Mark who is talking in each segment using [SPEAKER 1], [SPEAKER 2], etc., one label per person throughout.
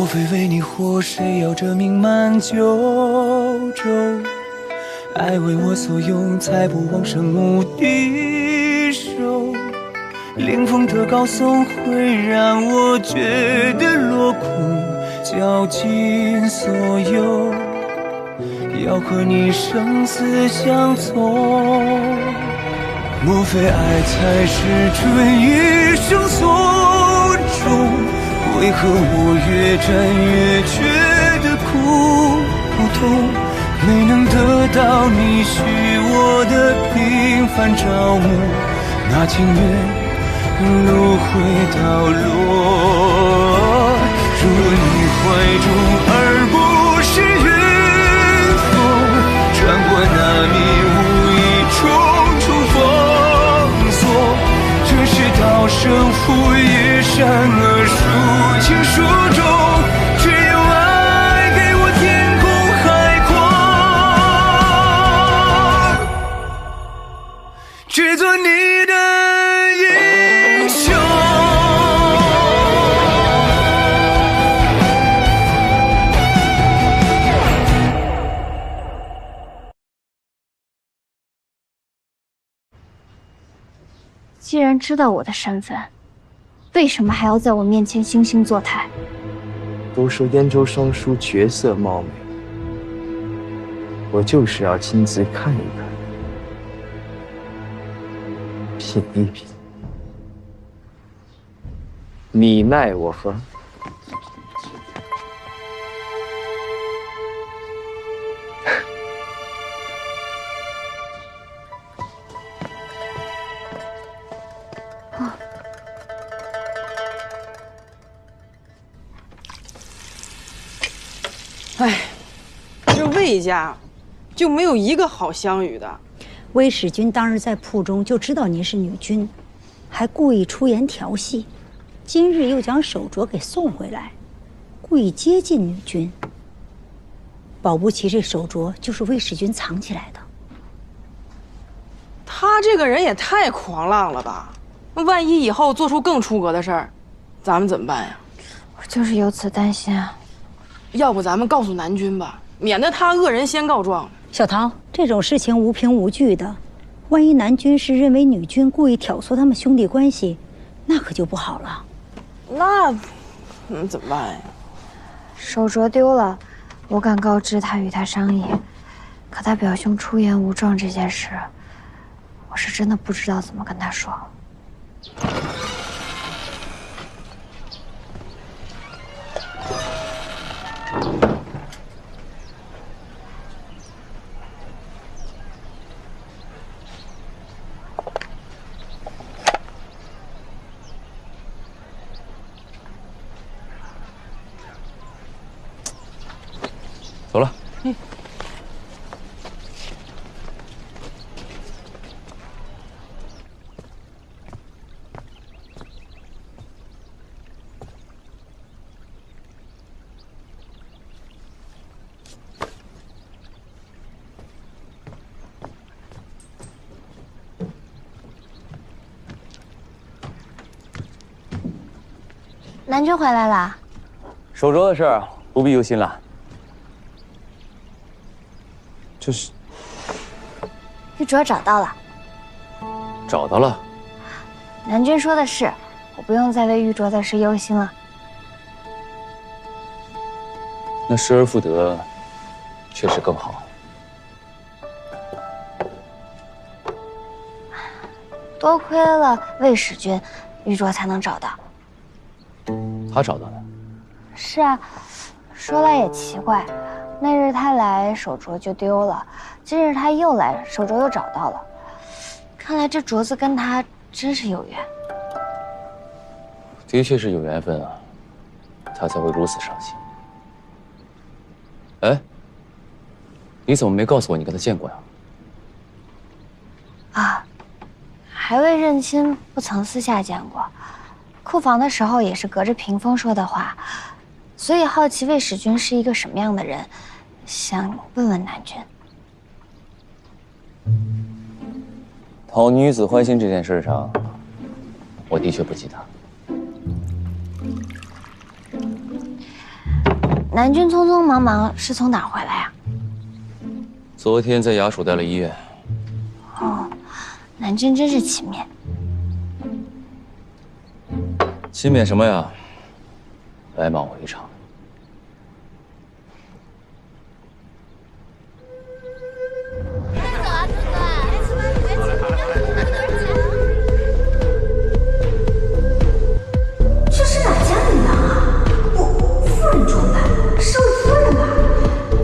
[SPEAKER 1] 莫非为你活，谁要这名满九州？爱为我所用，才不枉生无敌手。凌风的高颂会让我觉得落空，绞尽所有，要和你生死相从。莫非爱才是春雨生所种？为何我越战越觉得苦痛？没能得到你许我的平凡朝暮，那情缘路会倒落。如若你怀中而不是云风，穿过那迷雾一重重封锁。这是道生父夜善恶数情数中，只有爱给我天空海阔，只做你的英雄。
[SPEAKER 2] 既然知道我的身份，为什么还要在我面前惺惺作态？
[SPEAKER 3] 都说燕州双叔绝色貌美，我就是要亲自看一看，品一品，你奈我何？
[SPEAKER 4] 哎，这魏家就没有一个好相与的。
[SPEAKER 5] 魏使君当日在铺中就知道您是女君，还故意出言调戏，今日又将手镯给送回来，故意接近女君。保不齐这手镯就是魏使君藏起来的。
[SPEAKER 4] 他这个人也太狂浪了吧！万一以后做出更出格的事儿，咱们怎么办呀？
[SPEAKER 2] 我就是有此担心啊。
[SPEAKER 4] 要不咱们告诉南君吧，免得他恶人先告状。
[SPEAKER 5] 小桃，这种事情无凭无据的，万一南军是认为女君故意挑唆他们兄弟关系，那可就不好了。
[SPEAKER 4] 那，怎么办呀？
[SPEAKER 2] 手镯丢了，我敢告知他与他商议，可他表兄出言无状这件事，我是真的不知道怎么跟他说。
[SPEAKER 6] 走了。
[SPEAKER 2] 南君回来了，
[SPEAKER 6] 手镯的事儿不必忧心了。这是
[SPEAKER 2] 玉镯找到了。
[SPEAKER 6] 找到了。
[SPEAKER 2] 南君说的是，我不用再为玉镯的事忧心了。
[SPEAKER 6] 那失而复得，确实更好。
[SPEAKER 2] 多亏了魏使君，玉镯才能找到。
[SPEAKER 6] 他找到的。
[SPEAKER 2] 是啊，说来也奇怪，那日他来，手镯就丢了；今日他又来，手镯又找到了。看来这镯子跟他真是有缘。
[SPEAKER 6] 的确是有缘分啊，他才会如此上心。哎，你怎么没告诉我你跟他见过呀？
[SPEAKER 2] 啊，还未认亲，不曾私下见过。库房的时候也是隔着屏风说的话，所以好奇魏使君是一个什么样的人，想问问南君。
[SPEAKER 6] 讨女子欢心这件事上，我的确不及他。
[SPEAKER 2] 南君匆匆忙忙是从哪儿回来呀？
[SPEAKER 6] 昨天在衙署待了1月。
[SPEAKER 2] 哦，南君真是勤勉。
[SPEAKER 6] 勤勉什么呀？白忙我一场。
[SPEAKER 2] 这是哪家女郎啊？不，夫人装扮，是位夫人吧？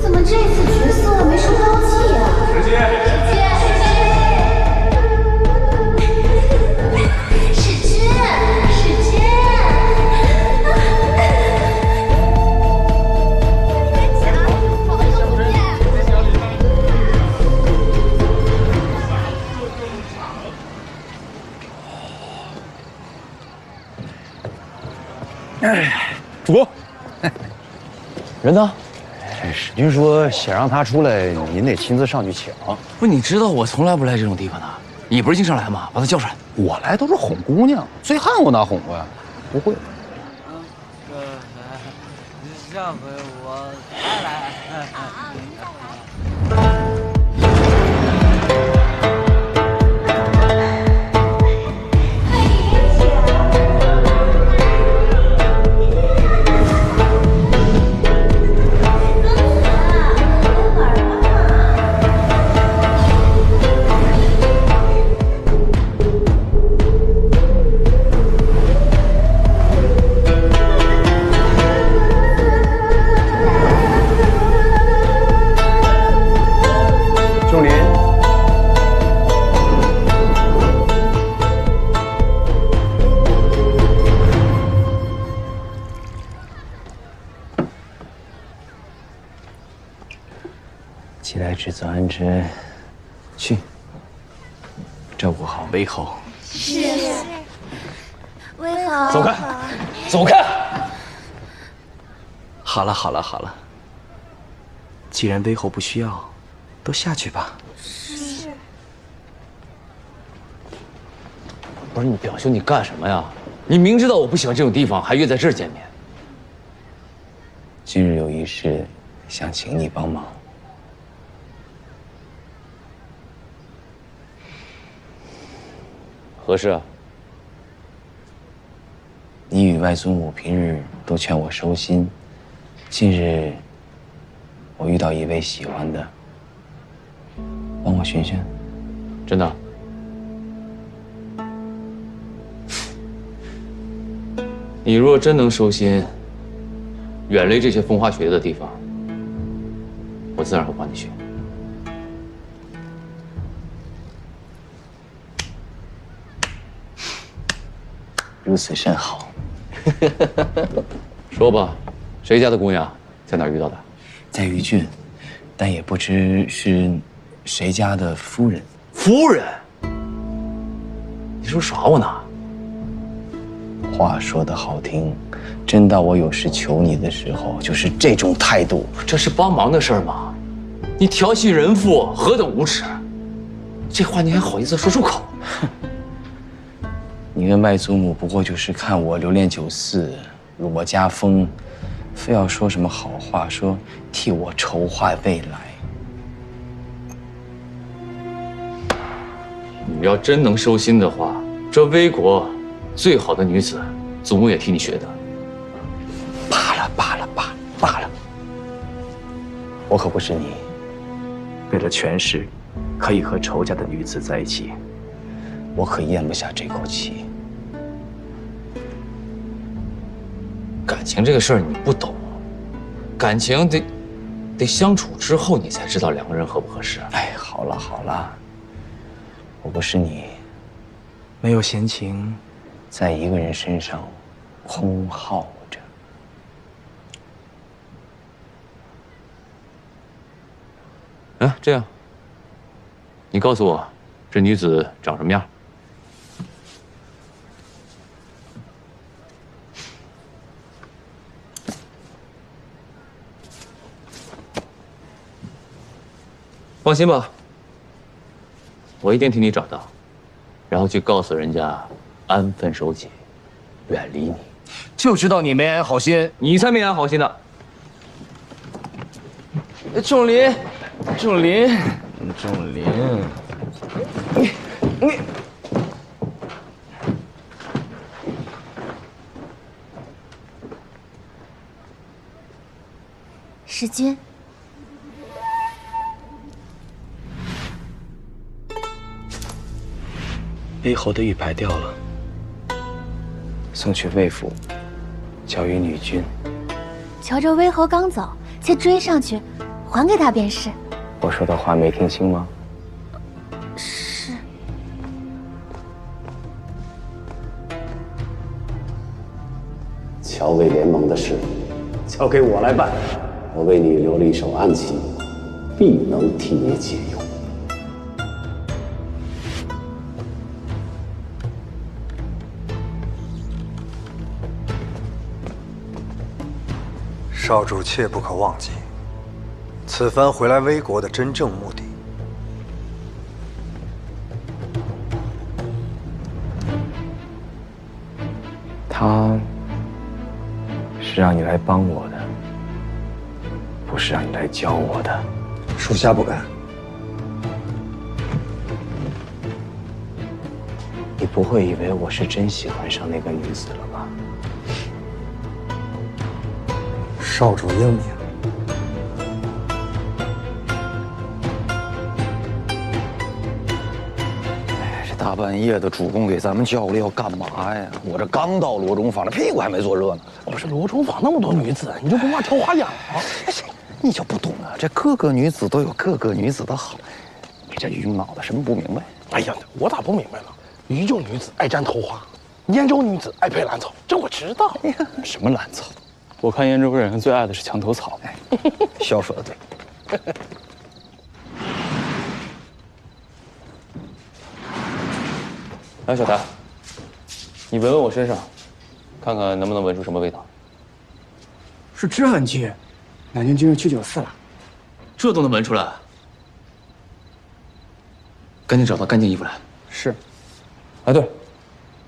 [SPEAKER 2] 怎么这次角色没受标记呀？
[SPEAKER 1] 直接。
[SPEAKER 7] 主公，
[SPEAKER 6] 人呢？
[SPEAKER 7] 史君说想让他出来，您得亲自上去抢。
[SPEAKER 6] 不，你知道我从来不来这种地方的。你不是经常来吗？把他叫出来。
[SPEAKER 7] 我来都是哄姑娘，醉汉我哪哄过呀？不会。
[SPEAKER 1] 上回我再来。
[SPEAKER 3] 既来之则安之，去照顾好威侯。
[SPEAKER 2] 是，威侯。
[SPEAKER 3] 走开，走开！好了好了好了，既然威侯不需要，都下去吧。
[SPEAKER 2] 是。
[SPEAKER 6] 不是你表兄，你干什么呀？你明知道我不喜欢这种地方，还约在这儿见面。
[SPEAKER 3] 今日有一事，想请你帮忙。
[SPEAKER 6] 何事啊？
[SPEAKER 3] 你与外祖母平日都劝我收心，近日我遇到一位喜欢的，帮我寻寻。
[SPEAKER 6] 真的？你若真能收心，远离这些风花雪月的地方，我自然会帮你去。
[SPEAKER 3] 如此甚好。
[SPEAKER 6] 说吧，谁家的姑娘，在哪儿遇到的？
[SPEAKER 3] 在豫郡，但也不知是谁家的夫人。
[SPEAKER 6] 夫人？你是不是耍我呢？
[SPEAKER 3] 话说得好听，真到我有事求你的时候，就是这种态度。
[SPEAKER 6] 这是帮忙的事儿吗？你调戏人妇，何等无耻！这话你还好意思说出口？
[SPEAKER 3] 你跟外祖母不过就是看我留恋酒肆，辱我家风，非要说什么好话，说替我筹划未来。
[SPEAKER 6] 你要真能收心的话，这魏国最好的女子，祖母也替你学的。
[SPEAKER 3] 罢了罢了罢了罢了，我可不是你，为了权势，可以和仇家的女子在一起，我可咽不下这口气。
[SPEAKER 6] 感情这个事儿你不懂，感情得相处之后你才知道两个人合不合适。
[SPEAKER 3] 哎，好了好了，我不是你，没有闲情，在一个人身上空耗着。
[SPEAKER 6] 哎，这样，你告诉我，这女子长什么样？放心吧，我一定替你找到，然后去告诉人家，安分守己，远离你。
[SPEAKER 7] 就知道你没安好心。
[SPEAKER 6] 你才没安好心呢！仲林，你。
[SPEAKER 2] 世君，
[SPEAKER 3] 魏侯的玉牌掉了，送去魏府，交于女君。
[SPEAKER 2] 瞧着魏侯刚走，且追上去，还给他便是。
[SPEAKER 3] 我说的话没听清吗？
[SPEAKER 2] 是。
[SPEAKER 8] 乔魏联盟的事，交给我来办。我为你留了一手暗棋，必能替你解忧。
[SPEAKER 9] 少主切不可忘记，此番回来魏国的真正目的。
[SPEAKER 3] 他是让你来帮我的，不是让你来教我的。
[SPEAKER 9] 属下不敢。
[SPEAKER 3] 你不会以为我是真喜欢上那个女子了吧？
[SPEAKER 9] 少主英明。
[SPEAKER 7] 这大半夜的，主公给咱们叫过来要干嘛呀？我这刚到罗中坊，这屁股还没坐热呢。
[SPEAKER 10] 不是罗中坊那么多女子，你就不怕挑花眼吗？
[SPEAKER 7] 你就不懂啊？这各个女子都有各个女子的好，你这榆木脑子什么不明白？
[SPEAKER 10] 哎呀，我咋不明白了？渝州女子爱沾头花，燕州女子爱配兰草，这我知道。
[SPEAKER 7] 什么兰草？
[SPEAKER 11] 我看燕州人最爱的是墙头草。
[SPEAKER 7] 笑说的对。
[SPEAKER 11] 来，小谭，你闻闻我身上，看看能不能闻出什么味道。
[SPEAKER 12] 是知痕气，南京今日去酒肆了，
[SPEAKER 6] 这都能闻出来？赶紧找到干净衣服来。
[SPEAKER 12] 是。
[SPEAKER 6] 啊，对，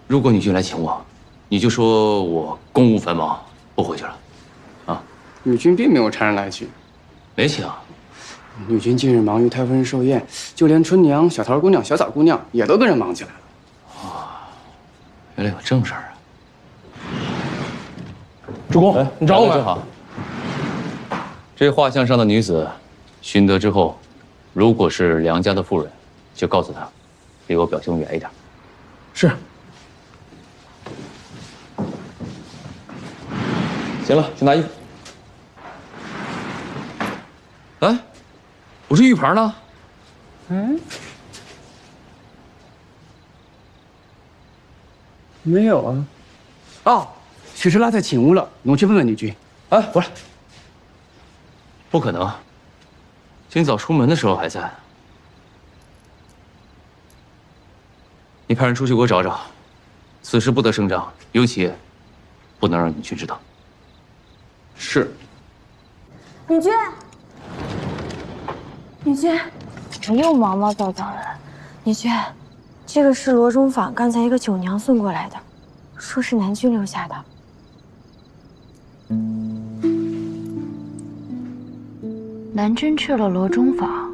[SPEAKER 6] 如果女君来请我，你就说我公务繁忙，不回去了。啊，
[SPEAKER 12] 女君并没有差人来请，
[SPEAKER 6] 没请。
[SPEAKER 12] 女君近日忙于太夫人寿宴，就连春娘、小桃姑娘、小枣姑娘也都跟着忙起来了。
[SPEAKER 6] 原来有正事儿啊！
[SPEAKER 10] 主公，你找我们。
[SPEAKER 6] 正好。这画像上的女子，寻得之后，如果是梁家的妇人，就告诉她，离我表兄远一点。
[SPEAKER 10] 是。
[SPEAKER 6] 行了，去拿衣服。哎，我这玉牌呢？
[SPEAKER 12] 没有啊。哦，许是落在寝屋了，奴去问问女君。
[SPEAKER 6] 哎，回来。不可能，今早出门的时候还在。你派人出去给我找找，此事不得声张，尤其不能让女君知道。是。
[SPEAKER 13] 女君，女君，
[SPEAKER 2] 怎么又毛毛躁躁的？
[SPEAKER 13] 女君，这个是罗中坊刚才一个酒娘送过来的，说是南君留下的。
[SPEAKER 2] 南君去了罗中坊。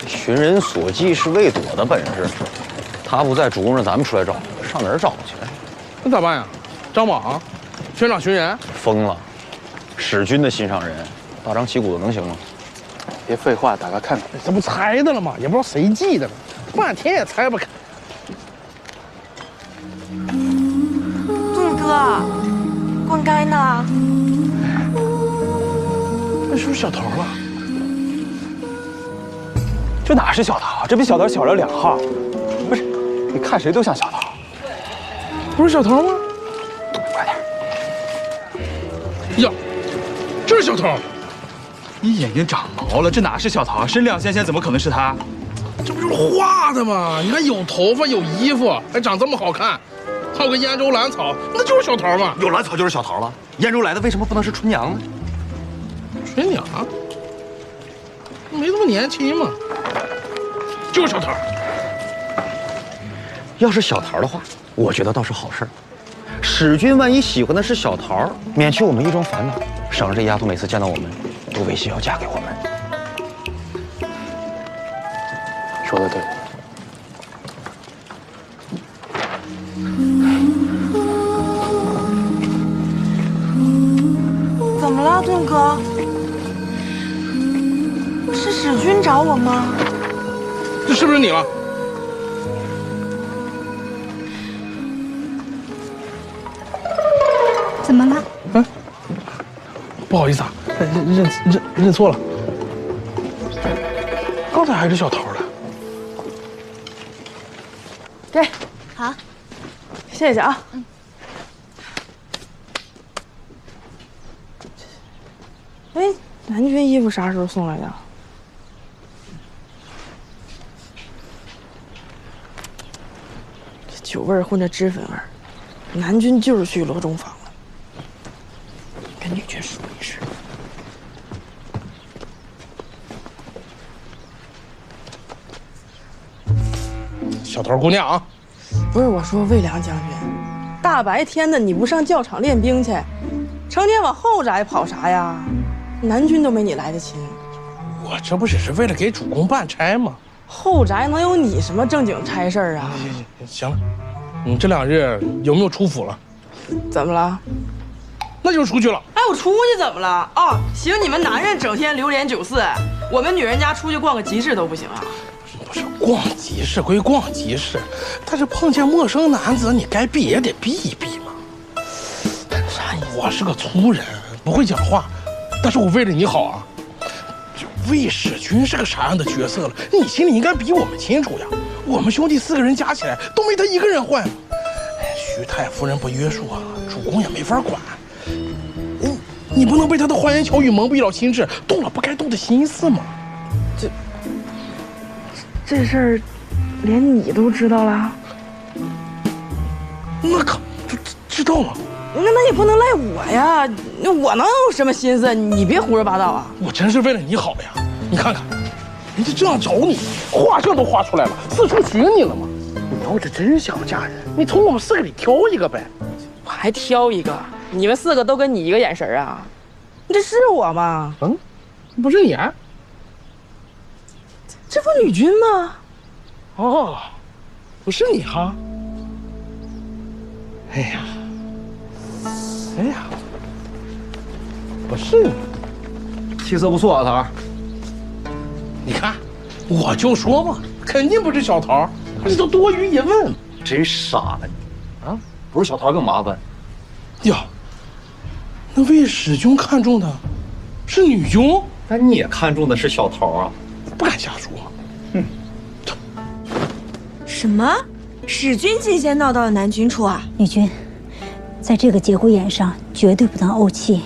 [SPEAKER 7] 寻人所记是魏朵的本事，他不在，主公让咱们出来找，上哪儿找去？
[SPEAKER 10] 那咋办呀？张榜，悬赏寻人？
[SPEAKER 7] 疯了！使君的心上人，大张旗鼓的能行吗？
[SPEAKER 12] 别废话，打开看看。
[SPEAKER 10] 这不猜的了吗？也不知道谁记的呢，半天也猜不开。
[SPEAKER 13] 仲哥，灌溉呢？
[SPEAKER 10] 那是不是小头了？
[SPEAKER 12] 这哪是小桃？这比小桃小了2号。不是，你看谁都像小桃。
[SPEAKER 10] 不是小头吗？
[SPEAKER 12] 快点！
[SPEAKER 10] 呀，这是小头！
[SPEAKER 14] 你眼睛长毛了，这哪是小桃？身量纤纤，怎么可能是他？
[SPEAKER 10] 这不就是画的吗？你看有头发，有衣服，还长这么好看，还有个燕州兰草，那就是小桃嘛。
[SPEAKER 7] 有兰草就是小桃了。燕州来的为什么不能是春娘呢？
[SPEAKER 10] 春娘？没这么年轻嘛。就是小桃。
[SPEAKER 7] 要是小桃的话，我觉得倒是好事。史君万一喜欢的是小桃，免去我们一桩烦恼，省着这丫头每次见到我们都威胁要嫁给我们。
[SPEAKER 11] 说的对。
[SPEAKER 4] 怎么了，盾哥？是史君找我吗？
[SPEAKER 10] 这是不是你了？
[SPEAKER 5] 怎么了？
[SPEAKER 10] 嗯，不好意思啊，认错了。刚才还是小桃的。
[SPEAKER 4] 给，
[SPEAKER 2] 好，
[SPEAKER 4] 谢谢啊。哎，南军衣服啥时候送来的？这酒味儿混着脂粉味儿，南军就是去罗中坊了，跟女军说一声。
[SPEAKER 10] 小桃姑娘啊，
[SPEAKER 4] 不是我说，魏良将军，大白天的你不上教场练兵去，成天往后宅跑啥呀？南军都没你来得勤。
[SPEAKER 10] 我这不只是为了给主公办差吗？
[SPEAKER 4] 后宅能有你什么正经差事儿啊？
[SPEAKER 10] 行了，你这2日有没有出府了？
[SPEAKER 4] 怎么了？
[SPEAKER 10] 那就出去了。
[SPEAKER 4] 哎，我出去怎么了？哦，行，你们男人整天流连酒肆，我们女人家出去逛个集市都不行啊？
[SPEAKER 10] 不是逛集市归逛集市，但是碰见陌生男子，你该避也得避一避嘛。
[SPEAKER 4] 啥意思？
[SPEAKER 10] 我是个粗人，不会讲话，但是我为了你好啊。魏使君是个啥样的角色了，你心里应该比我们清楚呀。我们兄弟4个人加起来都没他一个人坏嘛。徐太夫人不约束啊，主公也没法管。你不能被他的花言巧语蒙蔽了心智，动了不该动的心思嘛。
[SPEAKER 4] 这事儿，连你都知道了？
[SPEAKER 10] 那可知道了。
[SPEAKER 4] 那也不能赖我呀，我能有什么心思？你别胡说八道啊！
[SPEAKER 10] 我真是为了你好呀！你看看，人家这样找你，画像都画出来了，四处寻你了吗？你要是真想嫁人，你从我们4个里挑一个呗。
[SPEAKER 4] 我还挑一个？你们4个都跟你一个眼神啊？你这是我吗？
[SPEAKER 10] 嗯，不是你啊？
[SPEAKER 4] 这不女军吗？
[SPEAKER 10] 哦，不是你哈。哎呀。哎呀，不是你，
[SPEAKER 7] 气色不错啊，桃。
[SPEAKER 10] 你看，我就说嘛，肯定不是小桃，这都多余一问。
[SPEAKER 7] 真傻了你啊！不是小桃更麻烦。
[SPEAKER 10] 呀，那魏使君看中的是女军，
[SPEAKER 7] 那你也看中的是小桃啊？
[SPEAKER 10] 不敢瞎说。
[SPEAKER 7] 哼。
[SPEAKER 13] 什么？使君进仙闹到了南军处啊？
[SPEAKER 5] 女军。在这个节骨眼上，绝对不能怄气，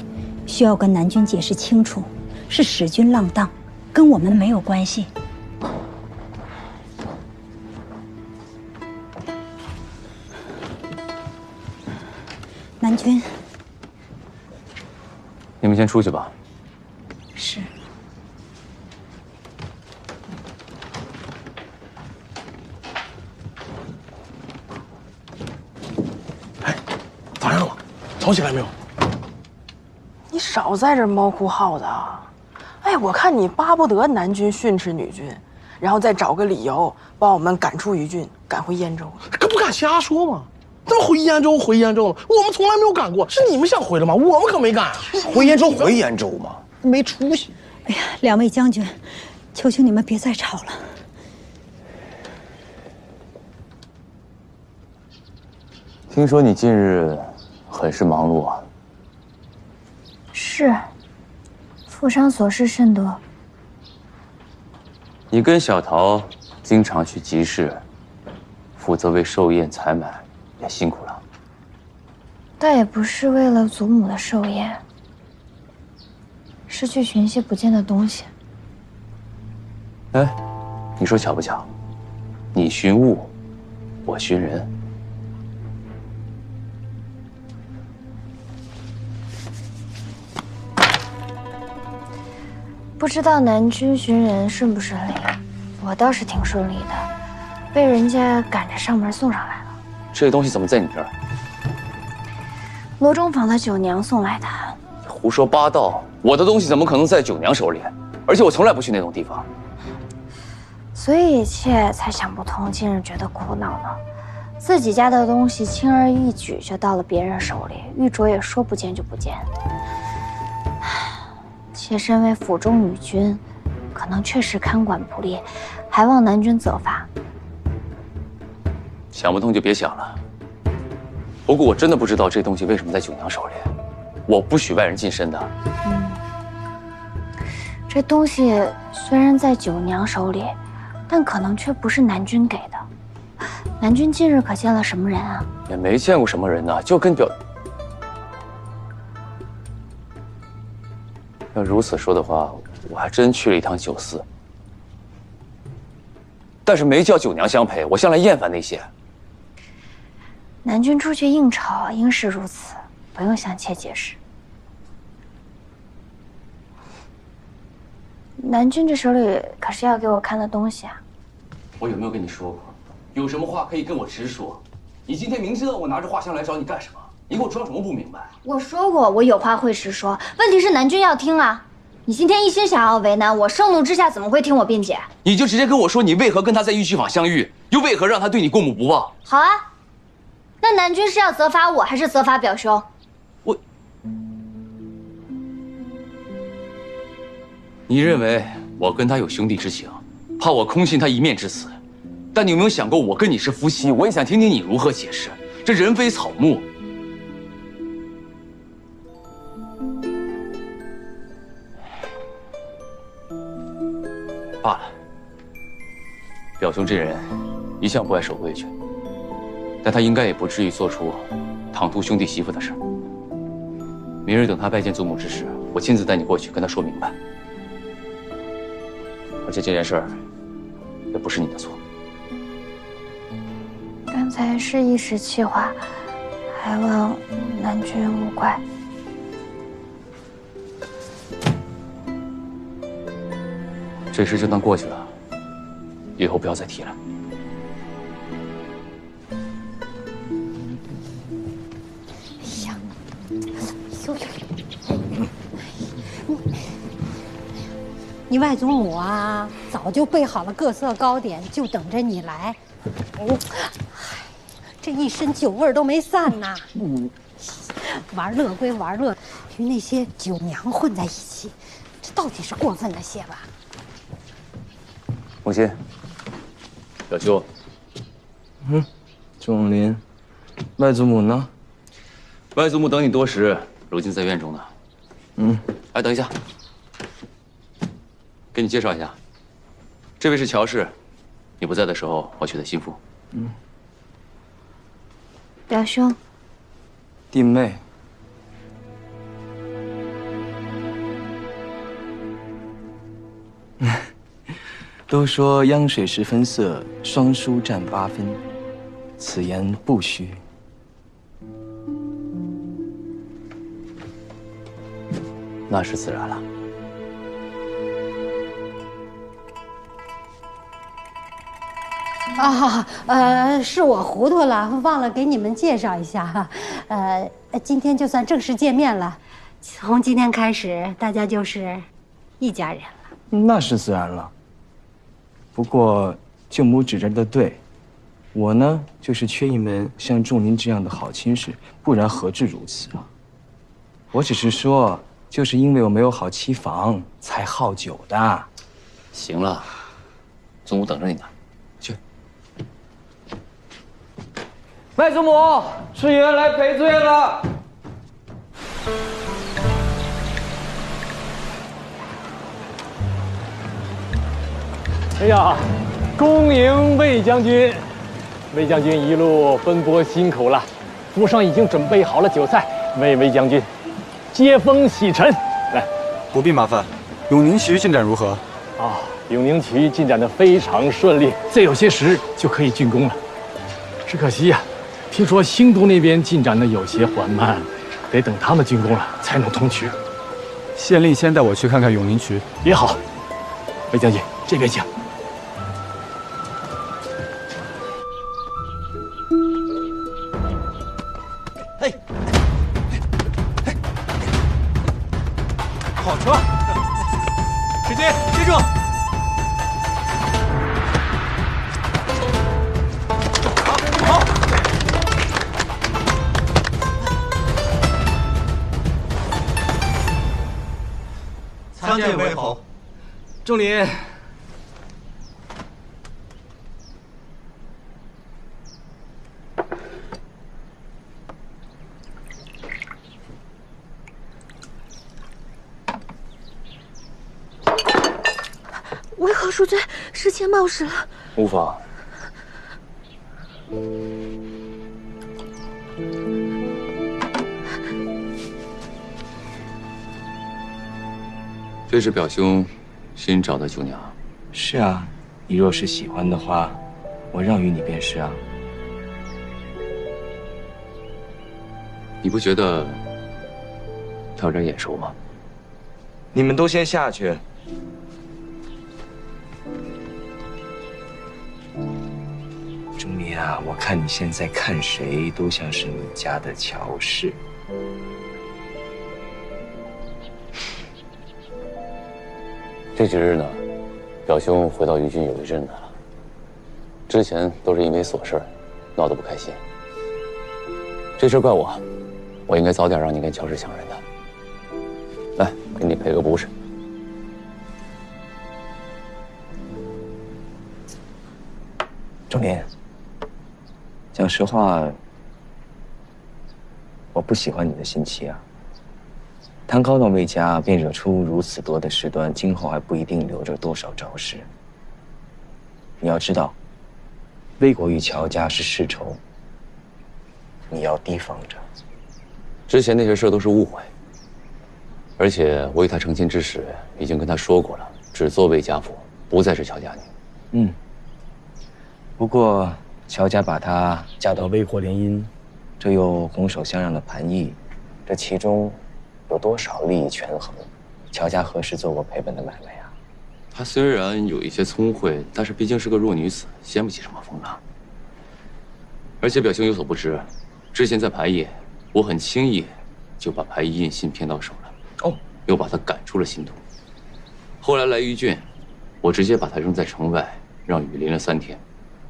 [SPEAKER 5] 需要跟南军解释清楚，是使君浪荡，跟我们没有关系。南军，
[SPEAKER 6] 你们先出去吧。
[SPEAKER 5] 是。
[SPEAKER 10] 咋样了？吵起来没有？
[SPEAKER 4] 你少在这猫哭耗子啊！哎，我看你巴不得南军训斥女军，然后再找个理由把我们赶出余郡，赶回燕州。
[SPEAKER 10] 可不敢瞎说嘛！怎么回燕州回燕州了？我们从来没有赶过，是你们想回的吗？我们可没赶。
[SPEAKER 7] 回燕州回燕州嘛，没出息。
[SPEAKER 5] 哎呀，2位将军，求求你们别再吵了。
[SPEAKER 6] 听说你近日很是忙碌啊。
[SPEAKER 2] 是，府上琐事甚多。
[SPEAKER 6] 你跟小桃经常去集市，负责为寿宴采买，也辛苦了。
[SPEAKER 2] 倒也不是为了祖母的寿宴，是去寻些不见的东西。
[SPEAKER 6] 哎，你说巧不巧？你寻物，我寻人。
[SPEAKER 2] 不知道南军寻人顺不顺利？我倒是挺顺利的，被人家赶着上门送上来了。
[SPEAKER 6] 这东西怎么在你这儿？
[SPEAKER 2] 罗中坊的九娘送来的。
[SPEAKER 6] 胡说八道！我的东西怎么可能在九娘手里？而且我从来不去那种地方。
[SPEAKER 2] 所以一切才想不通，今日觉得苦恼呢。自己家的东西轻而易举就到了别人手里，玉镯也说不见就不见。且身为府中女君，可能确实看管不力，还望南君责罚。
[SPEAKER 6] 想不通就别想了。不过我真的不知道这东西为什么在九娘手里，我不许外人近身的。
[SPEAKER 2] 这东西虽然在九娘手里，但可能却不是南君给的。南君近日可见了什么人啊？
[SPEAKER 6] 也没见过什么人呢，就跟表……要如此说的话，我还真去了一趟酒肆，但是没叫九娘相陪。我向来厌烦那些。
[SPEAKER 2] 南君出去应酬，应是如此，不用向妾解释。南君这手里可是要给我看的东西啊！
[SPEAKER 6] 我有没有跟你说过，有什么话可以跟我直说？你今天明知道我拿着画像来找你干什么，你给我装什么不明白？
[SPEAKER 2] 我说过，我有话会直说，问题是南君要听啊！你今天一心想要为难我，盛怒之下怎么会听我辩解？
[SPEAKER 6] 你就直接跟我说，你为何跟他在玉虚坊相遇，又为何让他对你过目不忘？
[SPEAKER 2] 好啊，那南君是要责罚我，还是责罚表兄？
[SPEAKER 6] 你认为我跟他有兄弟之情，怕我空信他一面之词，但你有没有想过，我跟你是夫妻，我也想听听你如何解释。这人非草木。罢了，表兄这人一向不爱守规矩，但他应该也不至于做出唐突兄弟媳妇的事。明日等他拜见祖母之时，我亲自带你过去跟他说明白。而且这件事儿也不是你的错。
[SPEAKER 2] 刚才是一时气话，还望南君勿怪。
[SPEAKER 6] 这事就当过去了，以后不要再提了。
[SPEAKER 5] 哎呀，你外祖母啊，早就备好了各色糕点，就等着你来。这一身酒味都没散呐。玩乐归玩乐，与那些酒娘混在一起，这到底是过分了些吧？
[SPEAKER 6] 母亲，表兄，
[SPEAKER 15] 仲林，外祖母呢？
[SPEAKER 6] 外祖母等你多时，如今在院中呢。哎，等一下，给你介绍一下，这位是乔氏，你不在的时候我娶的心腹。
[SPEAKER 2] 表兄，
[SPEAKER 15] 弟妹。都说央水10分色，双书占8分，此言不虚。
[SPEAKER 6] 那是自然了。
[SPEAKER 5] 是我糊涂了，忘了给你们介绍一下。今天就算正式见面了，从今天开始，大家就是一家人了。
[SPEAKER 15] 那是自然了。不过舅母指着的对，我呢就是缺一门像仲林这样的好亲事，不然何至如此啊？我只是说，就是因为我没有好妻房，才好酒的。
[SPEAKER 6] 行了，祖母等着你呢，去。
[SPEAKER 15] 外祖母，师爷来赔罪了。
[SPEAKER 8] 哎呀，恭迎魏将军！魏将军一路奔波辛苦了，府上已经准备好了酒菜，为魏将军接风洗尘。来，
[SPEAKER 14] 不必麻烦。永宁渠进展如何？
[SPEAKER 8] 永宁渠进展得非常顺利，再有些时就可以竣工了。只可惜呀，听说兴都那边进展的有些缓慢，得等他们竣工了才能通渠。
[SPEAKER 14] 县令先带我去看看永宁渠。
[SPEAKER 8] 也好，魏将军这边请。
[SPEAKER 15] 仲林，
[SPEAKER 13] 为何赎罪？事情冒失了。
[SPEAKER 6] 无妨。这是表兄新找的酒娘。
[SPEAKER 15] 是啊，你若是喜欢的话，我让与你便是啊。
[SPEAKER 6] 你不觉得他有点眼熟吗？
[SPEAKER 15] 你们都先下去。钟离啊，我看你现在看谁都像是你家的乔氏。
[SPEAKER 6] 这几日呢，表兄回到余郡有一阵子了。之前都是因为琐事闹得不开心。这事怪我，我应该早点让你跟乔氏相认的。来，给你赔个不是。
[SPEAKER 15] 钟林，讲实话，我不喜欢你的心气啊。唐高到魏家，便惹出如此多的事端，今后还不一定留着多少招式。你要知道，魏国与乔家是世仇，你要提防着。
[SPEAKER 6] 之前那些事都是误会，而且我与他成亲之时已经跟他说过了，只做魏家妇，不再是乔家女。
[SPEAKER 15] 嗯。不过乔家把她嫁到魏国联姻，这又拱手相让的盘义，这其中有多少利益权衡？乔家何时做过赔本的买卖呀？
[SPEAKER 6] 她虽然有一些聪慧，但是毕竟是个弱女子，掀不起什么风浪。而且表兄有所不知，之前在盘义，我很轻易就把盘义印信骗到手了。哦，又把他赶出了新都。后来来余郡，我直接把他扔在城外，让雨淋了3天。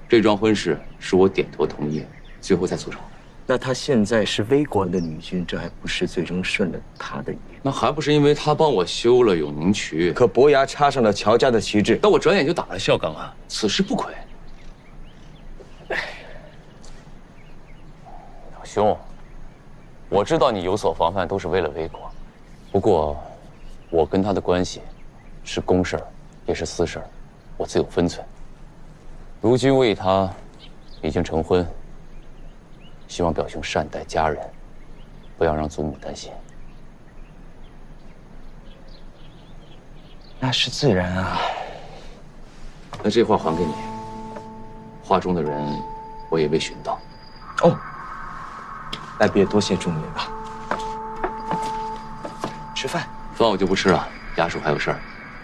[SPEAKER 6] 这桩婚事是我点头同意，最后才促成的。
[SPEAKER 15] 那她现在是魏国的女君，这还不是最终顺了她的意？
[SPEAKER 6] 那还不是因为她帮我修了永宁渠，
[SPEAKER 15] 可伯牙插上了乔家的旗帜，
[SPEAKER 6] 但我转眼就打了孝刚啊，此事不亏。老兄，我知道你有所防范，都是为了魏国，不过我跟他的关系是公事儿，也是私事儿，我自有分寸。如今为他已经成婚，希望表兄善待家人，不要让祖母担心。
[SPEAKER 15] 那是自然啊。
[SPEAKER 6] 那这话还给你，画中的人我也未寻到。
[SPEAKER 15] 哦，那别多谢钟林了。吃饭？
[SPEAKER 6] 饭我就不吃了，衙署还有事儿，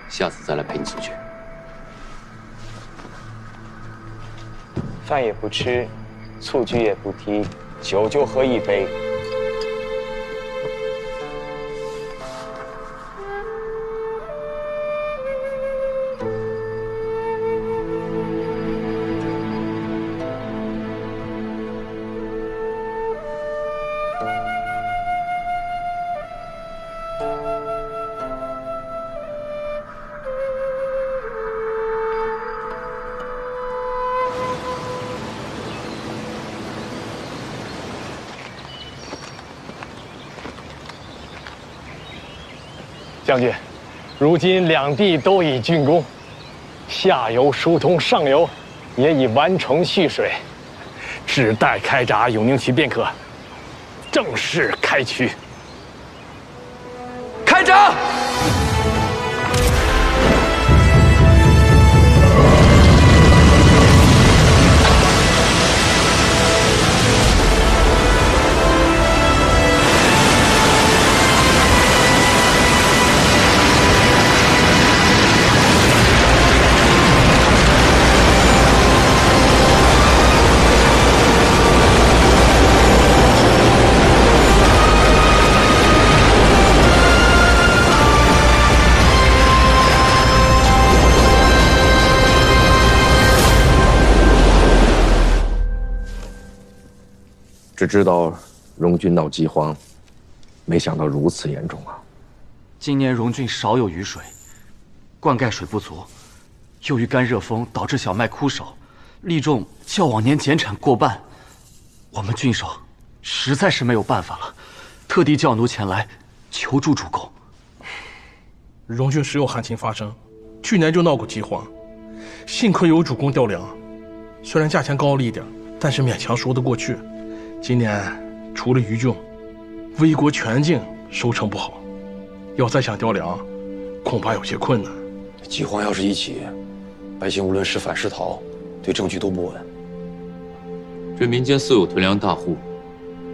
[SPEAKER 6] 下次再来陪你出去。
[SPEAKER 15] 饭也不吃，醋菊也不提，酒就喝一杯。
[SPEAKER 8] 将军，如今两地都已竣工，下游疏通，上游也已完成蓄水，只待开闸永宁渠便可正式开渠。
[SPEAKER 15] 开闸！
[SPEAKER 16] 只知道荣郡闹饥荒，没想到如此严重啊！
[SPEAKER 14] 今年荣郡少有雨水，
[SPEAKER 17] 灌溉水不足，由于干热风导致小麦枯守，粒重较往年减产过半。我们郡守实在是没有办法了，特地叫奴前来求助主公。
[SPEAKER 10] 荣郡时有旱情发生，去年就闹过饥荒，幸亏有主公调粮，虽然价钱高了一点，但是勉强说得过去。今年除了余郡，魏国全境收成不好，要再想调粮，恐怕有些困难。
[SPEAKER 7] 饥荒要是一起，百姓无论是反是逃，对政局都不稳。
[SPEAKER 6] 这民间素有囤粮大户，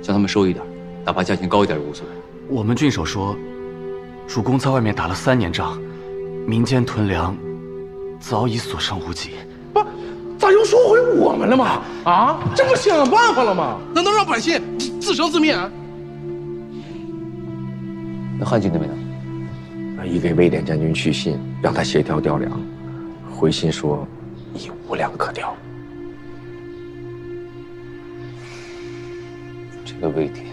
[SPEAKER 6] 向他们收一点，哪怕价钱高一点也无所谓。
[SPEAKER 17] 我们郡守说，主公在外面打了3年仗，民间囤粮早已所剩无几。
[SPEAKER 10] 不，咋又说回我们了嘛？啊，这不想想办法了吗？难道让百姓自生自灭？
[SPEAKER 6] 那汉军那边呢？
[SPEAKER 3] 已给魏典将军去信，让他协调调粮。回信说已无粮可调。
[SPEAKER 6] 这个魏典，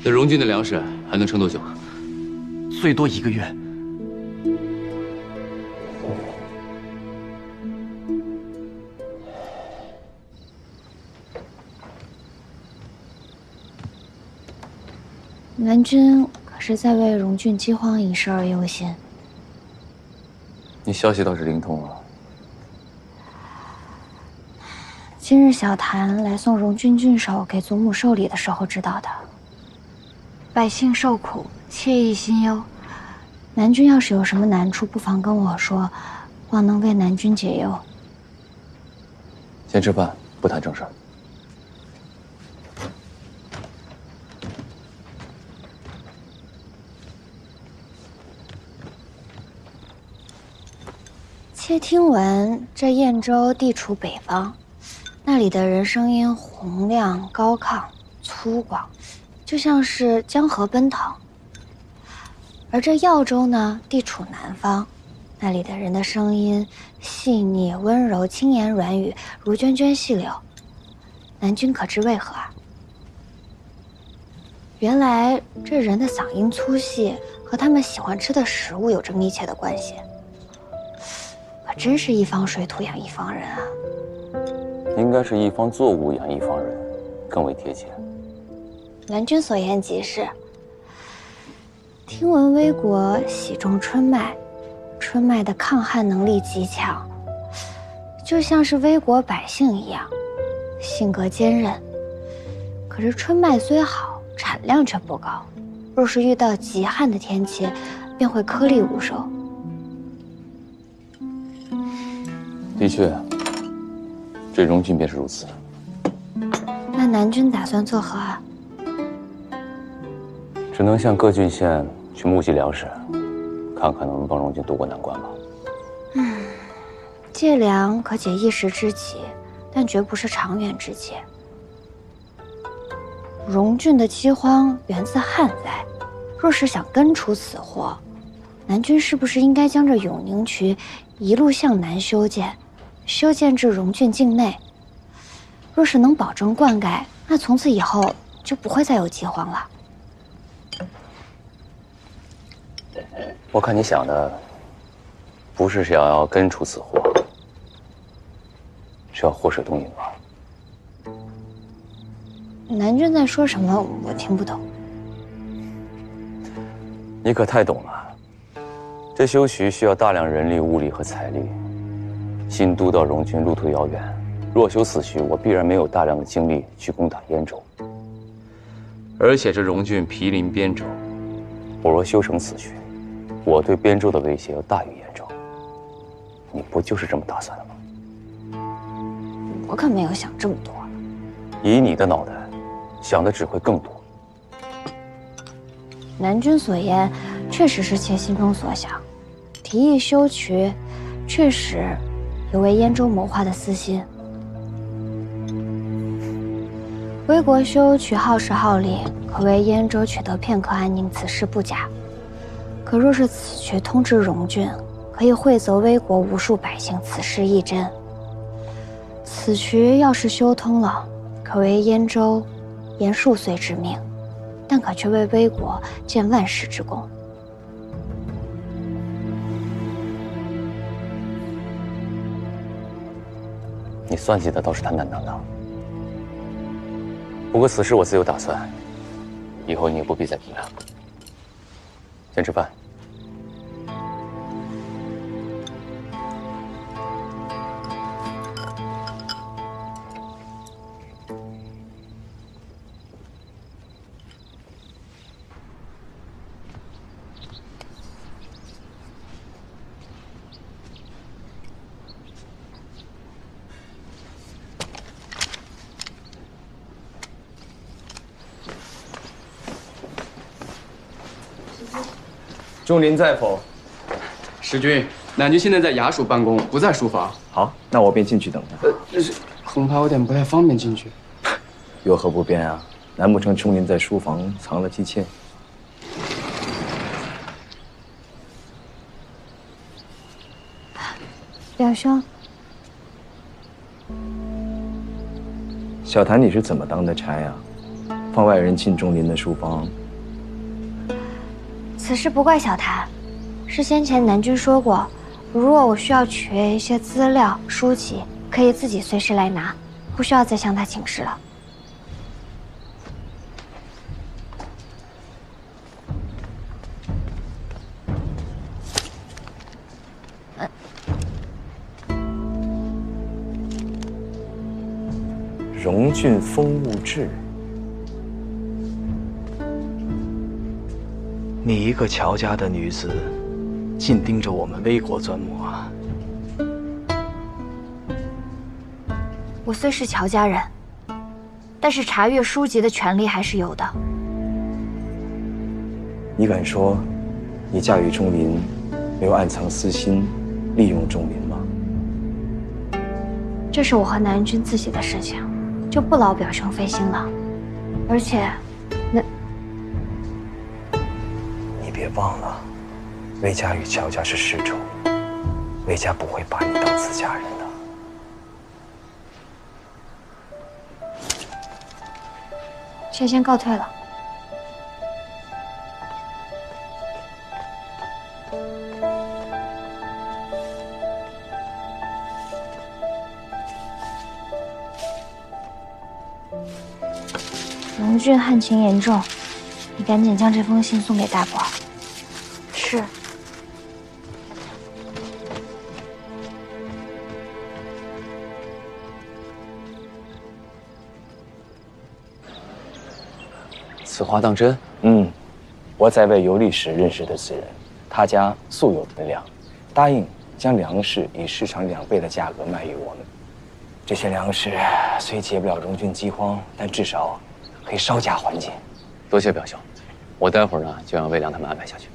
[SPEAKER 6] 那荣军的粮食还能撑多久？
[SPEAKER 17] 最多1个月。
[SPEAKER 2] 南军可是在为荣郡饥荒一事而忧心。
[SPEAKER 6] 你消息倒是灵通啊。
[SPEAKER 2] 今日小谭来送荣郡郡守给祖母寿礼的时候知道的。百姓受苦，切勿心忧。南军要是有什么难处，不妨跟我说，望能为南军解忧。
[SPEAKER 6] 先吃饭，不谈正事。
[SPEAKER 2] 妾听闻这燕州地处北方，那里的人声音洪亮高亢、粗犷，就像是江河奔腾；而这耀州呢，地处南方，那里的人的声音细腻温柔、轻言软语，如涓涓细流。南君可知为何啊？原来这人的嗓音粗细和他们喜欢吃的食物有着密切的关系。可真是一方水土养一方人啊！
[SPEAKER 6] 应该是一方作物养一方人，更为贴切。
[SPEAKER 2] 南君所言极是。听闻魏国喜种春麦，春麦的抗旱能力极强，就像是魏国百姓一样，性格坚韧。可是春麦虽好，产量却不高，若是遇到极旱的天气，便会颗粒无收。
[SPEAKER 6] 的确，这荣郡便是如此。
[SPEAKER 2] 那南君打算作何啊？
[SPEAKER 6] 只能向各郡县去募集粮食，看看能不能帮荣郡渡过难关吧。
[SPEAKER 2] 借粮可解一时之急，但绝不是长远之计。荣郡的饥荒源自旱灾，若是想根除此祸，南君是不是应该将这永宁渠一路向南修建，修建至荣郡境内？若是能保证灌溉，那从此以后就不会再有饥荒了。
[SPEAKER 6] 我看你想的不是想要根除此祸，是要祸水东引吧？
[SPEAKER 2] 南君在说什么？我听不懂。
[SPEAKER 6] 你可太懂了。这修渠需要大量人力、物力和财力。新都到荣郡路途遥远，若修此渠，我必然没有大量的精力去攻打燕州。而且这荣郡毗邻边州，我若修成此渠，我对边州的威胁要大于燕州。你不就是这么打算的吗？
[SPEAKER 2] 我可没有想这么多。
[SPEAKER 6] 以你的脑袋，想的只会更多。
[SPEAKER 2] 南君所言确实是妾心中所想，提议修渠，确实有为燕州谋划的私心。魏国修渠耗时耗力，可为燕州取得片刻安宁，此事不假。可若是此渠通至荣郡，可以惠泽魏国无数百姓，此事亦真。此渠要是修通了，可为燕州延数岁之命，但可却为魏国建万世之功。
[SPEAKER 6] 你算计的倒是坦坦荡荡。不过此事我自有打算，以后你也不必再提了。先吃饭。
[SPEAKER 15] 仲林在否？
[SPEAKER 12] 时君，南君现在在衙署办公，不在书房。
[SPEAKER 15] 好，那我便进去等他。
[SPEAKER 12] 恐怕有点不太方便进去。
[SPEAKER 15] 有何不便啊？难不成仲林在书房藏了姬妾？
[SPEAKER 2] 表兄，
[SPEAKER 15] 小谭，你是怎么当的差呀？放外人进仲林的书房？
[SPEAKER 2] 此事不怪小谭，是先前南君说过，如若我需要取阅一些资料、书籍，可以自己随时来拿，不需要再向他请示了。
[SPEAKER 15] 荣郡风物志。你一个乔家的女子，尽盯着我们魏国钻磨啊！
[SPEAKER 2] 我虽是乔家人，但是查阅书籍的权利还是有的。
[SPEAKER 15] 你敢说，你嫁与仲林，没有暗藏私心，利用仲林吗？
[SPEAKER 2] 这是我和南君自己的事情，就不劳表兄费心了。而且，
[SPEAKER 15] 别忘了，魏家与乔家是世仇，魏家不会把你当自家人的。
[SPEAKER 2] 先告退了。荣郡旱情严重，你赶紧将这封信送给大伯。是。
[SPEAKER 6] 此话当真？
[SPEAKER 15] 我在魏游历时认识的此人，他家素有囤粮，答应将粮食以市场2倍的价格卖于我们。这些粮食虽解不了荣郡饥荒，但至少可以稍加缓解。
[SPEAKER 6] 多谢表兄，我待会儿呢就让魏良他们安排下去。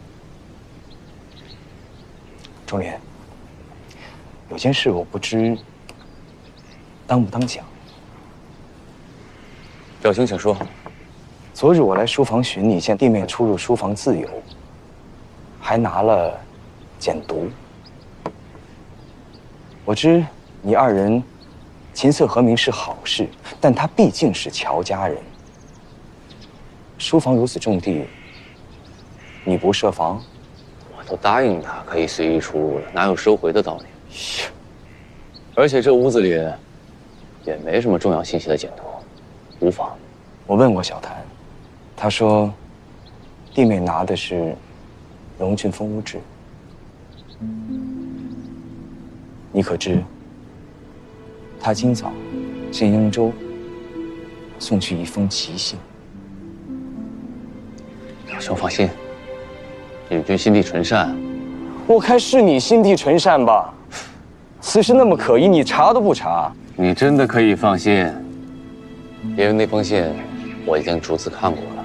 [SPEAKER 15] 仲林，有件事我不知当不当讲。
[SPEAKER 6] 表兄请说。
[SPEAKER 15] 昨日我来书房寻你，见弟妹出入书房自由，还拿了简牍。我知你2人琴瑟和鸣是好事，但他毕竟是乔家人。书房如此重地，你不设防？
[SPEAKER 6] 我都答应他可以随意出入了，哪有收回的道理？而且这屋子里也没什么重要信息的简牍，无妨。
[SPEAKER 15] 我问过小谭，他说弟妹拿的是《荣郡风物志》，你可知他今早向扬州送去一封奇信？
[SPEAKER 6] 表兄放心，女君心地纯善。
[SPEAKER 15] 我看是你心地纯善吧？此事那么可疑，你查都不查？
[SPEAKER 6] 你真的可以放心，因为那封信我已经逐字看过了，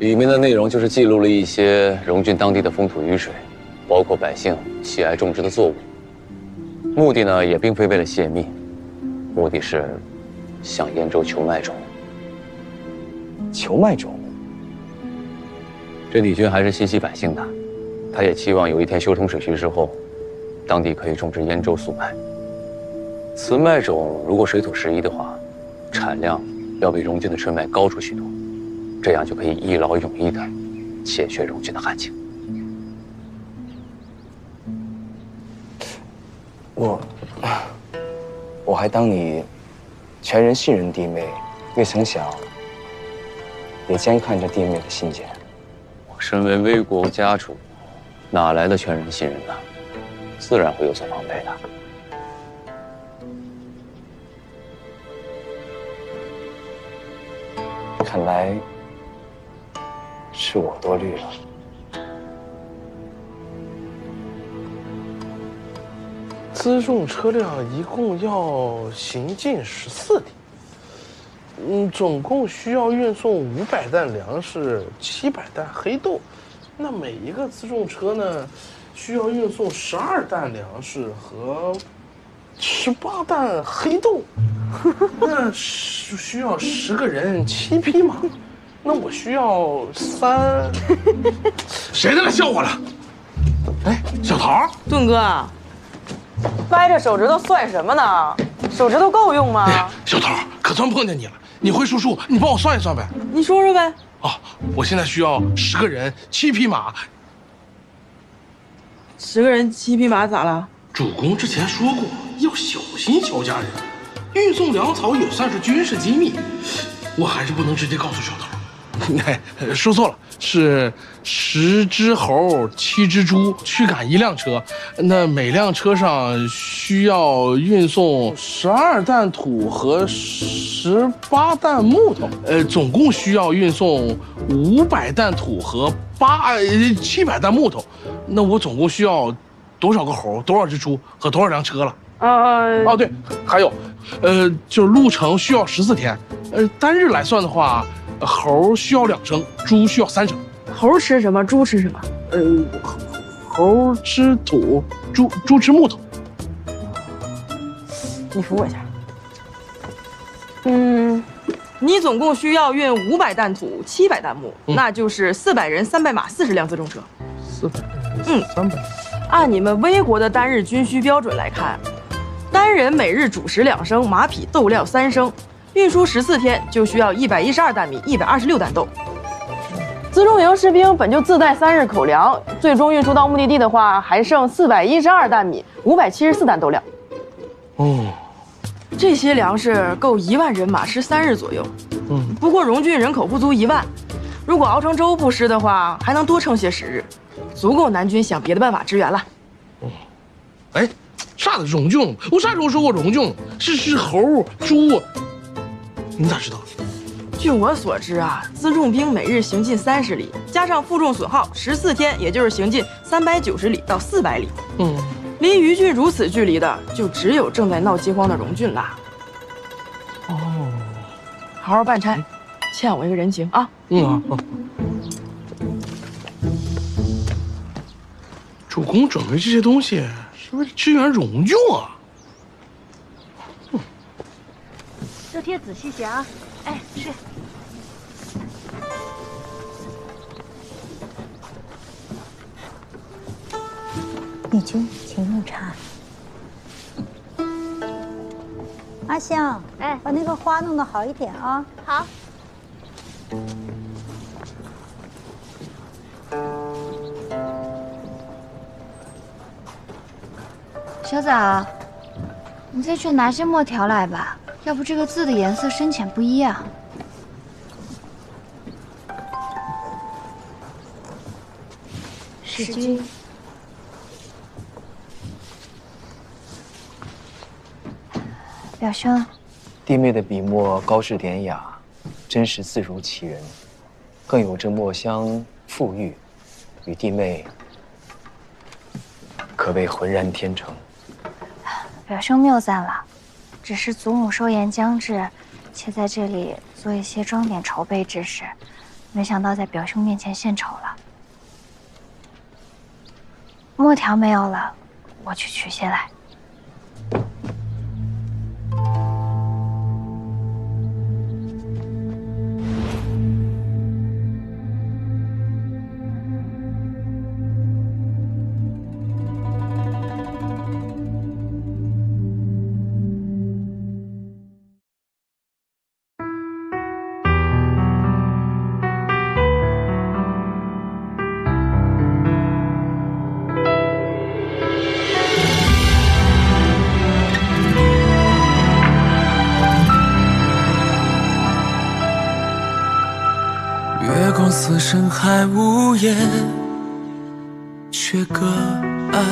[SPEAKER 6] 里面的内容就是记录了一些荣郡当地的风土雨水，包括百姓喜爱种植的作物。目的呢，也并非为了泄密，目的是向燕州求卖种。
[SPEAKER 15] 求卖种？
[SPEAKER 6] 这李军还是心系百姓的，他也期望有一天修通水渠之后，当地可以种植燕州粟麦。此麦种如果水土适宜的话，产量要比荣郡的春麦高出许多，这样就可以一劳永逸地解决荣郡的旱情。
[SPEAKER 15] 还当你全人信任弟妹，未曾想也监看着弟妹的信件。
[SPEAKER 6] 我身为魏国家主，哪来的全人信任呢？自然会有所防备的。
[SPEAKER 15] 看来是我多虑了。
[SPEAKER 10] 辎重车辆一共要行进14里，总共需要运送500担粮食、700担黑豆。那每一个辎重车呢，需要运送12担粮食和18担黑豆。那需要10个人7匹马，那我需要3。谁在那笑我了？哎，小桃，
[SPEAKER 4] 盾哥，掰着手指头算什么呢？手指头够用吗？
[SPEAKER 10] 哎呀，小桃，可算碰见你了。你会数数，你帮我算一算呗。
[SPEAKER 4] 你说说呗。
[SPEAKER 10] 哦，我现在需要10个人7匹马。
[SPEAKER 4] 10个人7匹马咋了？
[SPEAKER 10] 主公之前说过要小心小家人，运送粮草也算是军事机密，我还是不能直接告诉小桃。哎，说错了，是10只猴、7只猪驱赶1辆车，那每辆车上需要运送12担土和18担木头，总共需要运送500担土和700担木头。那我总共需要多少个猴、多少只猪和多少辆车了？哦对，还有，就是路程需要14天，单日来算的话。猴需要2升，猪需要3升。
[SPEAKER 4] 猴吃什么？猪吃什么？
[SPEAKER 10] 猴吃土，猪吃木头。
[SPEAKER 4] 你扶我一下。你总共需要运500担土、700担木，那就是400人300马40辆辎重车。
[SPEAKER 10] 400人300。
[SPEAKER 4] 按你们魏国的单日军需标准来看，单人每日主食2升，马匹豆料3升。运输14天就需要112担米、126担豆。辎重营士兵本就自带3日口粮，最终运输到目的地的话，还剩412担米、574担豆料。这些粮食够1万人马吃3日左右。不过荣郡人口不足1万，如果熬成粥不吃的话，还能多撑些10日，足够南军想别的办法支援了。
[SPEAKER 10] 哎，啥的荣郡？我啥时候说过荣郡？是猴、猪。你咋知道？
[SPEAKER 4] 据我所知啊，辎重兵每日行进30里，加上负重损耗，14天也就是行进390里到400里。离余郡如此距离的，就只有正在闹饥荒的荣郡啦。好好办差，欠我一个人情啊。
[SPEAKER 10] 主公准备这些东西是为了支援荣郡啊？
[SPEAKER 5] 这帖仔细写啊！哎，是。女君，请用茶。阿香，哎，把那个花弄得好一点啊。好。
[SPEAKER 2] 小枣，你再去拿些墨条来吧。要不这个字的颜色深浅不一啊。
[SPEAKER 13] 使君。
[SPEAKER 2] 表兄，
[SPEAKER 15] 弟妹的笔墨高致典雅，真实自如其人，更有着墨香馥郁，与弟妹可谓浑然天成。
[SPEAKER 2] 表兄谬赞了。只是祖母寿宴将至，且在这里做一些装点筹备之事，没想到在表兄面前献丑了。墨条没有了，我去取些来。
[SPEAKER 1] 海无言，却隔岸。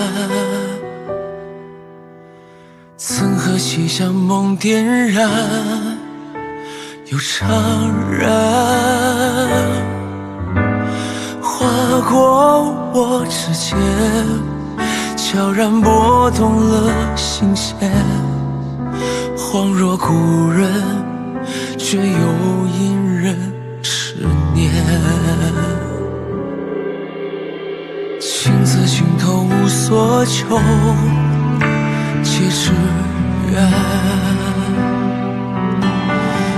[SPEAKER 1] 曾和西厢梦点燃，又怅然，划过我指尖，悄然拨动了心弦。恍若故人，却又隐忍痴念。情字心头无所求，皆只缘。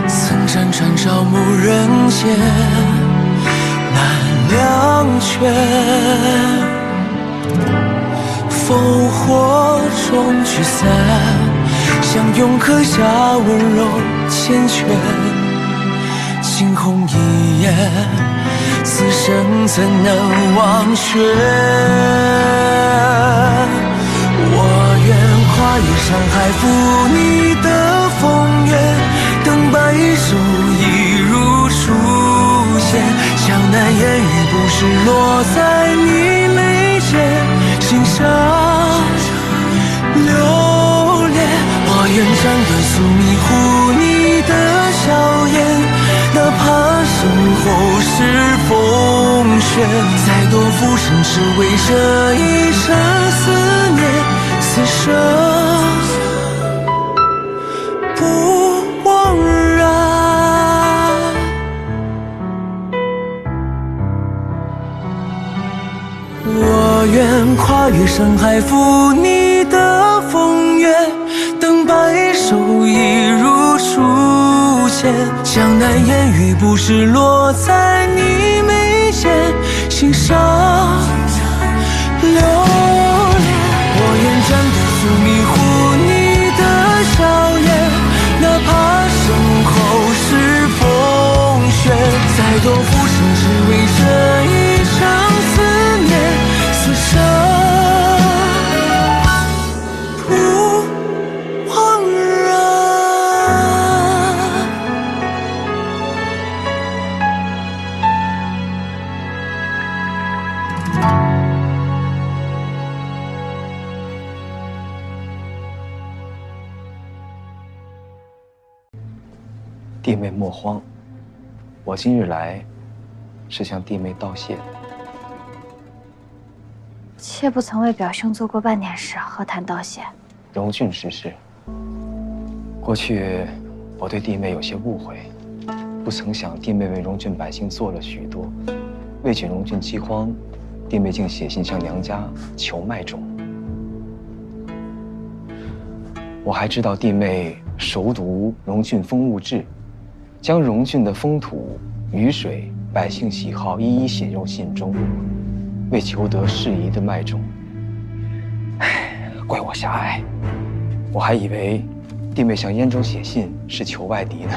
[SPEAKER 1] 曾辗转朝暮人间，难两全。烽火中聚散，相拥刻下温柔缱绻。惊鸿一眼，此生怎能忘却？我愿跨越山海，赴你的风月，等白首一如初见。江南烟雨不是落在你眉间，心上留恋。我愿斩断宿命，护你的笑颜。哪怕身后是风雪，再多浮生只为这一生思念。此生不枉然。我愿跨越山海，赴你的风月，等白首一如初见。江南烟雨不是落在你眉间，心上留恋。我愿斩断宿命，护你的笑颜。哪怕身后是风雪，再多浮生只为这一场思念。此生不枉然。
[SPEAKER 15] 弟妹莫慌，我今日来是向弟妹道谢的。
[SPEAKER 2] 妾不曾为表兄做过半点事，何谈道谢？
[SPEAKER 15] 荣俊之事，过去我对弟妹有些误会，不曾想弟妹为荣郡百姓做了许多，为解荣郡饥荒，弟妹竟写信向娘家求麦种。我还知道弟妹熟读荣郡风物志，将荣郡的风土、雨水、百姓喜好一一写入信中，为求得适宜的麦种。怪我狭隘，我还以为弟妹向燕州写信是求外敌呢。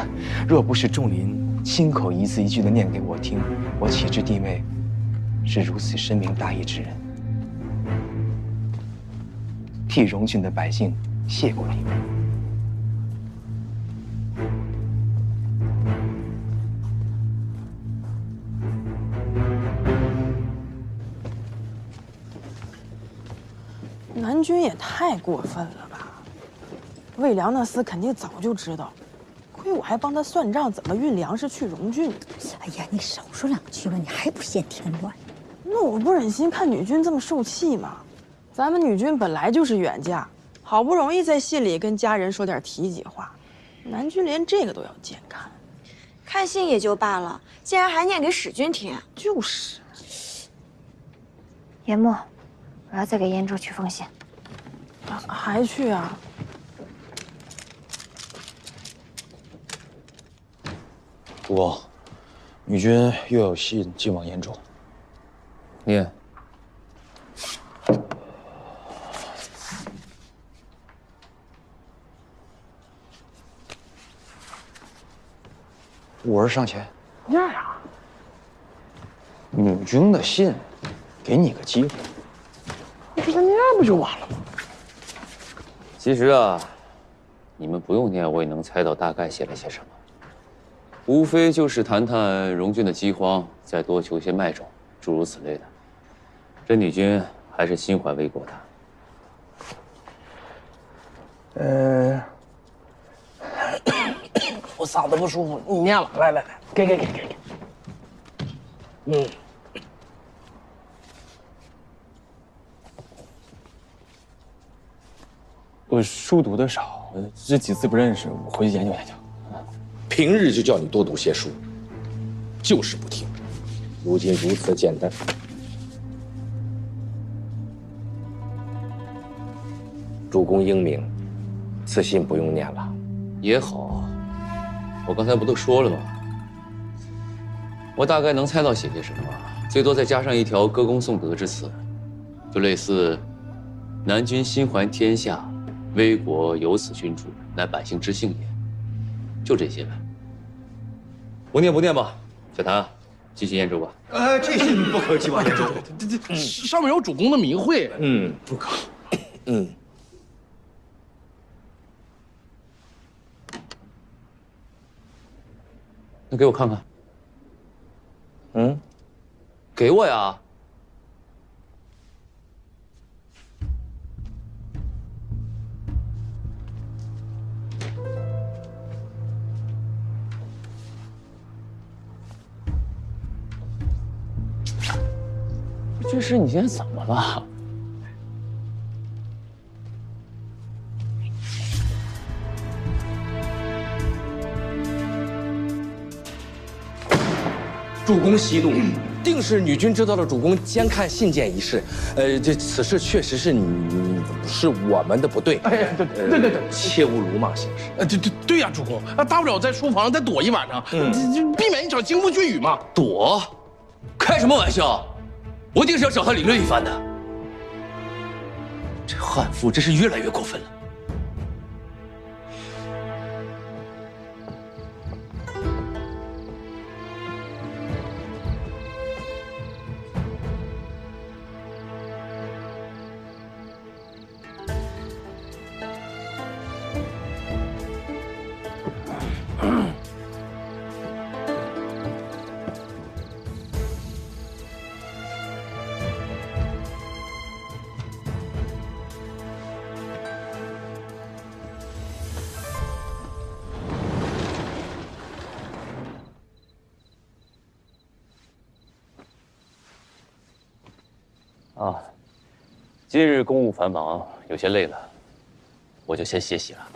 [SPEAKER 15] 若不是仲林亲口一字一句地念给我听，我岂知弟妹是如此深明大义之人。替荣郡的百姓谢过弟妹。
[SPEAKER 4] 南军也太过分了吧！魏良那厮肯定早就知道，亏我还帮他算账，怎么运粮食去荣郡。
[SPEAKER 5] 哎呀，你少说两句吧，你还不嫌添乱？
[SPEAKER 4] 那我不忍心看女军这么受气嘛。咱们女军本来就是远嫁，好不容易在信里跟家人说点体己话，南军连这个都要监看。
[SPEAKER 13] 看信也就罢了，竟然还念给使君听。
[SPEAKER 4] 就是。
[SPEAKER 2] 严墨，我要再给燕州去封信。
[SPEAKER 4] 还去啊？
[SPEAKER 7] 主公，女军又有信进往燕州。
[SPEAKER 6] 念。
[SPEAKER 7] 吾儿上前。
[SPEAKER 10] 念呀。
[SPEAKER 7] 女军的信，给你个机会。
[SPEAKER 10] 你这个念不就完了吗？
[SPEAKER 6] 其实啊，你们不用念，我也能猜到大概写了些什么。无非就是谈谈荣军的饥荒，再多求些麦种，诸如此类的。这女军还是心怀魏国的。
[SPEAKER 10] 我嗓子不舒服，你念了，来，给。
[SPEAKER 11] 我书读的少，这几字不认识，我回去研究研究。
[SPEAKER 18] 平日就叫你多读些书，就是不听。如今如此简单。主公英明，此信不用念了。
[SPEAKER 6] 也好，我刚才不都说了吗？我大概能猜到写些什么，最多再加上一条歌功颂德之词，就类似“南君心怀天下，危国有此君主，乃百姓之幸也”，就这些呗。不念不念吧，小谭，继续研究吧。
[SPEAKER 10] 这信不可继往研究，这上面有主公的名讳。
[SPEAKER 18] 不可。
[SPEAKER 6] 那给我看看。给我呀。
[SPEAKER 11] 军师，你今天怎么了？
[SPEAKER 18] 主公息怒，定是女君知道了主公监看信件一事。此事确实是是我们的不对。对，切勿鲁莽行事。
[SPEAKER 10] 对呀，主公，大不了在书房上再躲一晚上，避免一场惊风血雨嘛。
[SPEAKER 6] 躲？开什么玩笑！我定是要找他理论一番的。这悍妇真是越来越过分了。今日公务繁忙，有些累了，我就先歇息了。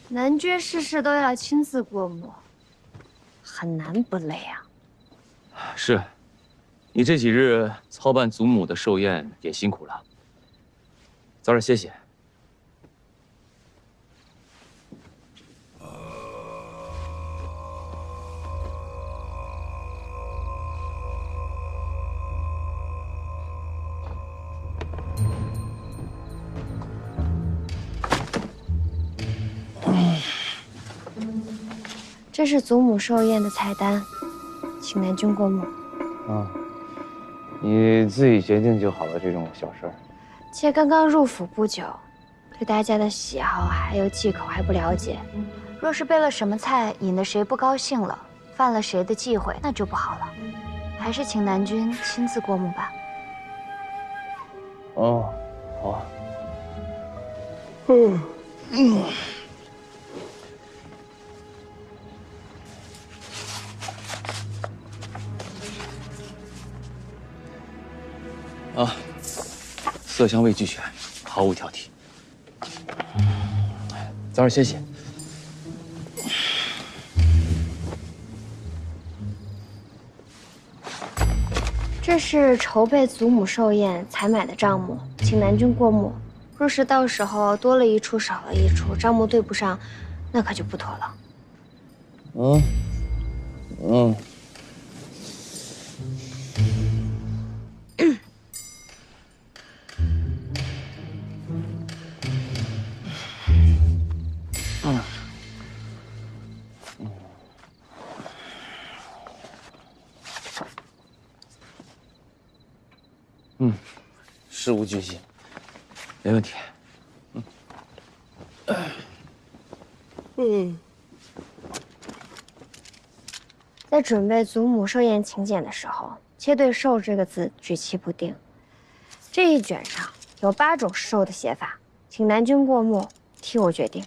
[SPEAKER 2] 南君事事都要亲自过目，很难不累啊。
[SPEAKER 6] 是，你这几日操办祖母的寿宴也辛苦了，早点歇歇。
[SPEAKER 2] 这是祖母寿宴的菜单，请南君过目。
[SPEAKER 11] 你自己决定就好了，这种小事儿。
[SPEAKER 2] 妾刚刚入府不久，对大家的喜好还有忌口还不了解。若是备了什么菜，引得谁不高兴了，犯了谁的忌讳，那就不好了。还是请南君亲自过目吧。
[SPEAKER 11] 哦，好啊。
[SPEAKER 6] 色香味俱全，毫无挑剔。早点歇息。
[SPEAKER 2] 这是筹备祖母寿宴采买的账目，请南君过目。若是到时候多了一处少了一处，账目对不上，那可就不妥了。
[SPEAKER 6] 事无巨细，没问题。
[SPEAKER 13] 在准备祖母寿宴请柬的时候，且对寿这个字举棋不定。这一卷上有8种寿的写法，请南君过目，替我决定。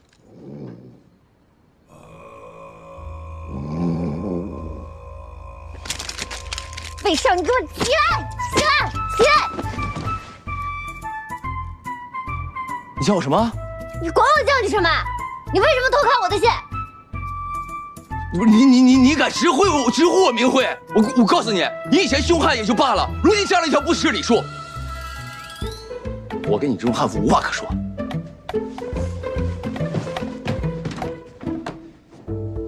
[SPEAKER 13] 魏少，你给我起来！起来！起来！
[SPEAKER 11] 你叫我什么？
[SPEAKER 13] 你管我叫你什么？你为什么偷看我的信？
[SPEAKER 11] 不是你敢直呼我名讳？我告诉你，你以前凶悍也就罢了，如今上了一条不耻礼数。我跟你这种悍妇无话可说。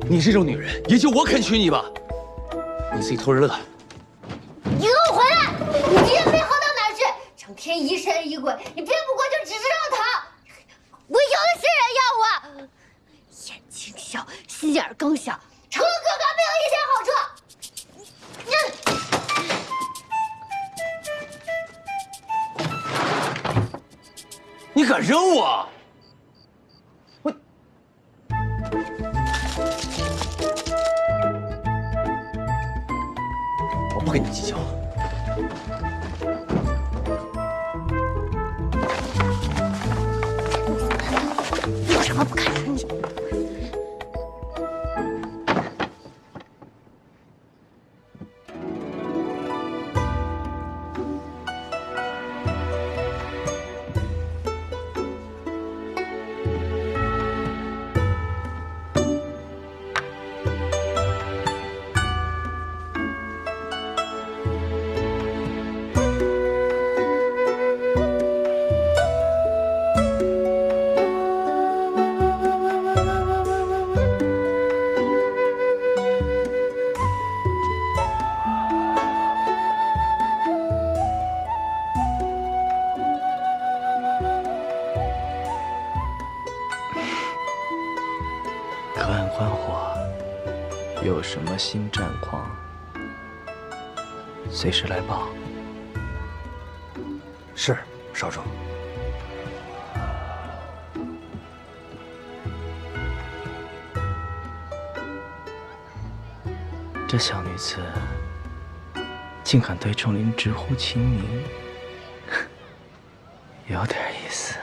[SPEAKER 11] 你这种女人，也就我肯娶你吧。你自己偷着乐。
[SPEAKER 13] 你给我回来！你这人没好到哪儿去，整天疑神疑鬼，你骗不过就只知道逃。我有的是人要我，眼睛小，心眼更小，成了哥哥没有一点好处。
[SPEAKER 11] 你敢扔我？我不跟你计较。
[SPEAKER 13] 有什么不敢惹你？
[SPEAKER 15] 隔岸观火，有什么新战况，随时来报。
[SPEAKER 9] 是，少主。
[SPEAKER 15] 这小女子竟敢对仲林直呼其名，有点意思。